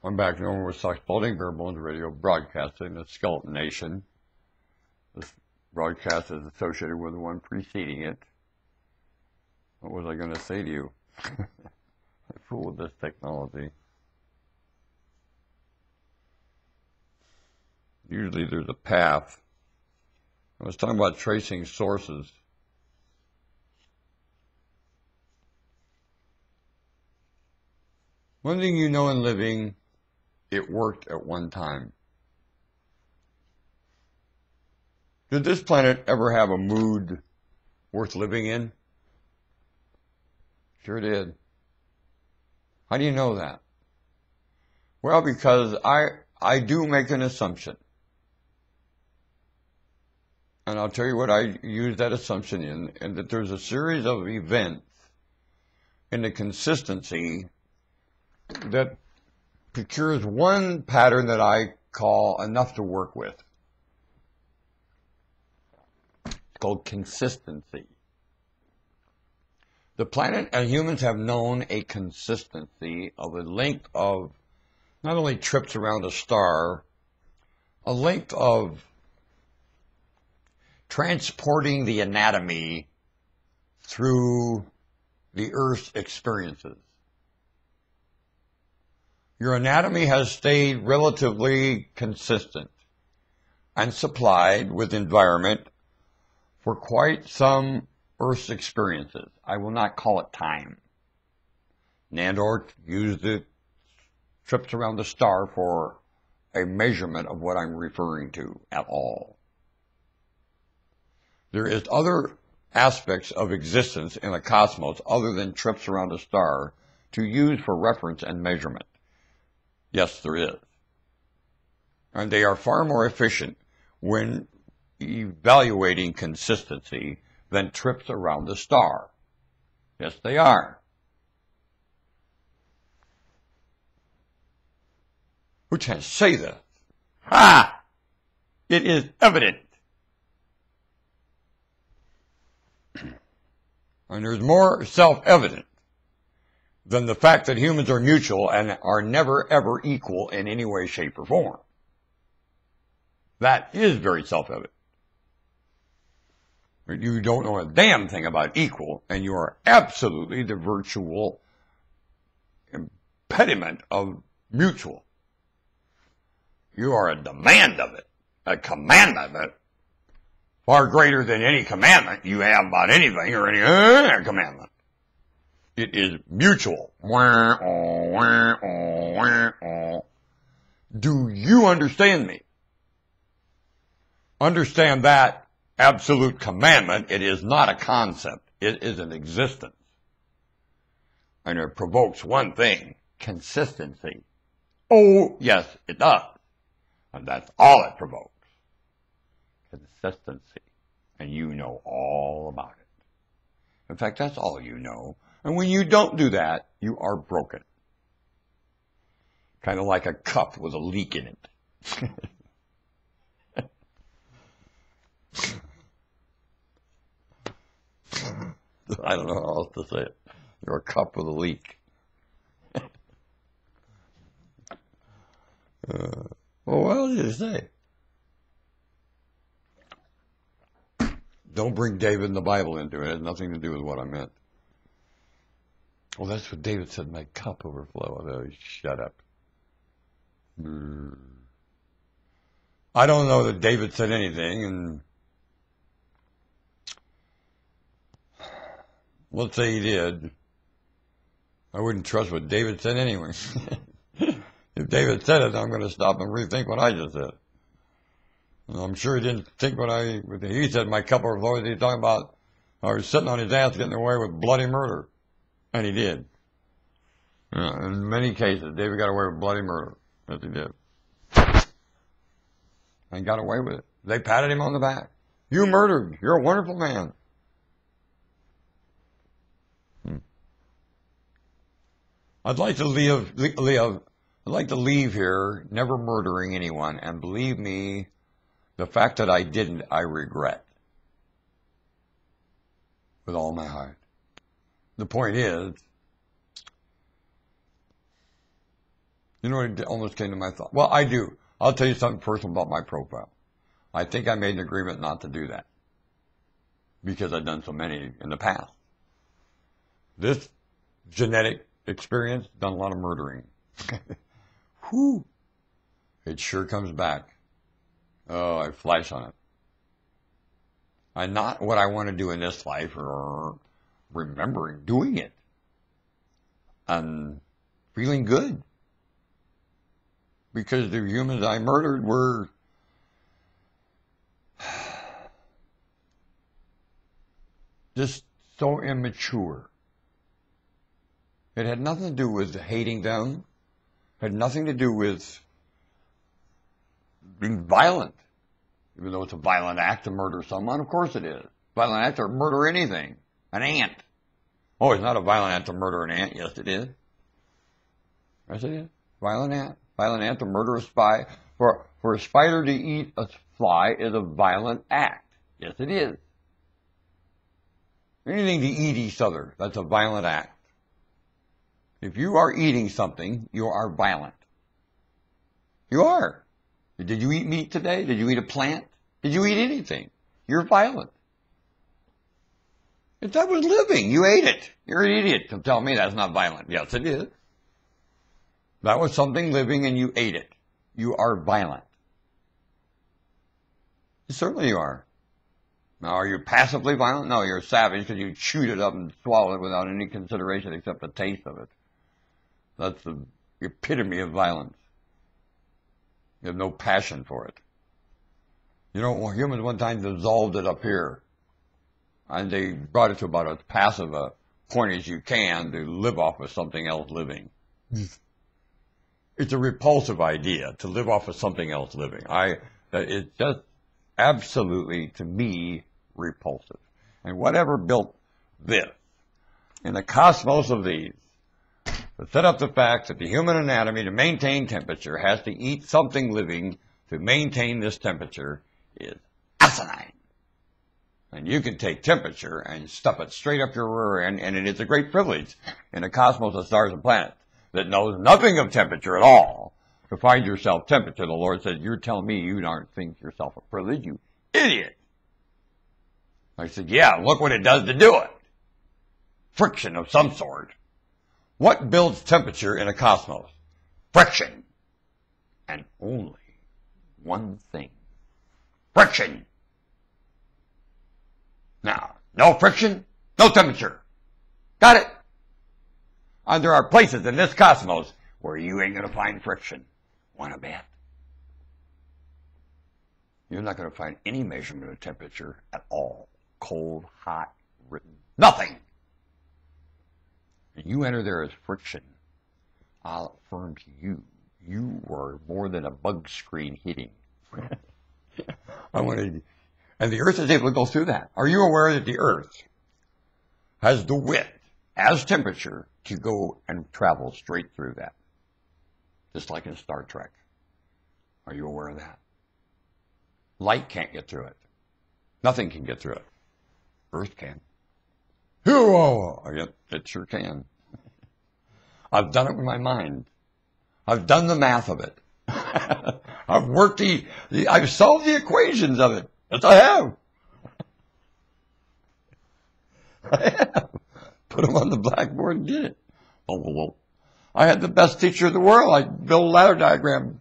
I'm back over with Exploding Bare Bones Radio, broadcasting the Skeleton Nation. This broadcast is associated with the one preceding it. What was I going to say to you? I fool with this technology. Usually there's a path. I was talking about tracing sources. One thing you know in living, it worked at one time. Did this planet ever have a mood worth living in? Sure did. How do you know that? Well, because I do make an assumption. And I'll tell you what I use that assumption in, and that there's a series of events in the consistency that procures one pattern that I call enough to work with. It's called consistency. The planet and humans have known a consistency of a length of not only trips around a star, a length of transporting the anatomy through the Earth's experiences. Your anatomy has stayed relatively consistent and supplied with environment for quite some Earth's experiences. I will not call it time. Nandor used the trips around the star for a measurement of what I'm referring to at all. There is other aspects of existence in the cosmos other than trips around a star to use for reference and measurement. Yes, there is. And they are far more efficient when evaluating consistency than trips around the star. Yes, they are. Who can say this? Ha! It is evident. And there's more self-evident than the fact that humans are mutual and are never ever equal in any way, shape, or form. That is very self-evident. You don't know a damn thing about equal, and you are absolutely the virtual impediment of mutual. You are a demand of it, a commandment of it, far greater than any commandment you have about anything or any other commandment. It is mutual. Do you understand me? Understand that absolute commandment. It is not a concept. It is an existence. And it provokes one thing, consistency. Oh, yes, it does. And that's all it provokes. Consistency. And you know all about it. In fact, that's all you know. And when you don't do that, you are broken. Kind of like a cup with a leak in it. I don't know how else to say it. You're a cup with a leak. Well, what else did you say? Don't bring David and the Bible into it. It has nothing to do with what I meant. Well, that's what David said, my cup overflow. Oh, shut up. I don't know that David said anything, and let's say he did. I wouldn't trust what David said anyway. If David said it, I'm going to stop and rethink what I just said. And I'm sure he didn't think he said my cup overflows. He's talking about I was sitting on his ass getting away with bloody murder. And he did. Yeah, in many cases, David got away with bloody murder. Yes, he did. And got away with it. They patted him on the back. You murdered. You're a wonderful man. I'd like to leave here never murdering anyone. And believe me, the fact that I didn't, I regret. With all my heart. The point is, You know what almost came to my thought? Well, I do. I'll tell you something personal about my profile. I think I made an agreement not to do that because I've done so many in the past. This genetic experience, done a lot of murdering. Whew. It sure comes back. Oh, I flash on it. I'm not what I want to do in this life or remembering doing it. I'm feeling good. Because the humans I murdered were just so immature. It had nothing to do with hating them. It had nothing to do with being violent. Even though it's a violent act to murder someone, of course it is. Violent act to murder anything. An ant. Oh, it's not a violent act to murder an ant. Yes, it is. Yes, it is. Violent ant. Violent act to murder a spy. For a spider to eat a fly is a violent act. Yes, it is. Anything to eat each other, that's a violent act. If you are eating something, you are violent. You are. Did you eat meat today? Did you eat a plant? Did you eat anything? You're violent. If that was living, you ate it. You're an idiot to tell me that's not violent. Yes, it is. That was something living and you ate it. You are violent. Certainly you are. Now, are you passively violent? No, you're savage because you chewed it up and swallowed it without any consideration except the taste of it. That's the epitome of violence. You have no passion for it. You know, humans one time dissolved it up here. And they brought it to about as passive a point as you can to live off of something else living. It's a repulsive idea to live off of something else living. It's just absolutely, to me, repulsive. And whatever built this, in the cosmos of these, to set up the fact that the human anatomy, to maintain temperature, has to eat something living to maintain this temperature is asinine. And you can take temperature and stuff it straight up your rear end, and it is a great privilege in a cosmos of stars and planets that knows nothing of temperature at all to find yourself temperature. The Lord said, you're telling me you don't think yourself a privilege, you idiot. I said, yeah, look what it does to do it. Friction of some sort. What builds temperature in a cosmos? Friction. And only one thing. Friction. Now, no friction, no temperature. Got it? And there are places in this cosmos where you ain't going to find friction. Wanna bet? You're not going to find any measurement of temperature at all. Cold, hot, written, nothing. And you enter there as friction. I'll affirm to you, you are more than a bug screen hitting. And the Earth is able to go through that. Are you aware that the Earth has the width as temperature to go and travel straight through that? Just like in Star Trek. Are you aware of that? Light can't get through it. Nothing can get through it. Earth can. Yep, it sure can. I've done it with my mind. I've done the math of it. I've worked I've solved the equations of it. Yes, I have. I have. Put them on the blackboard and did it. Oh, well. I had the best teacher in the world. I built a ladder diagram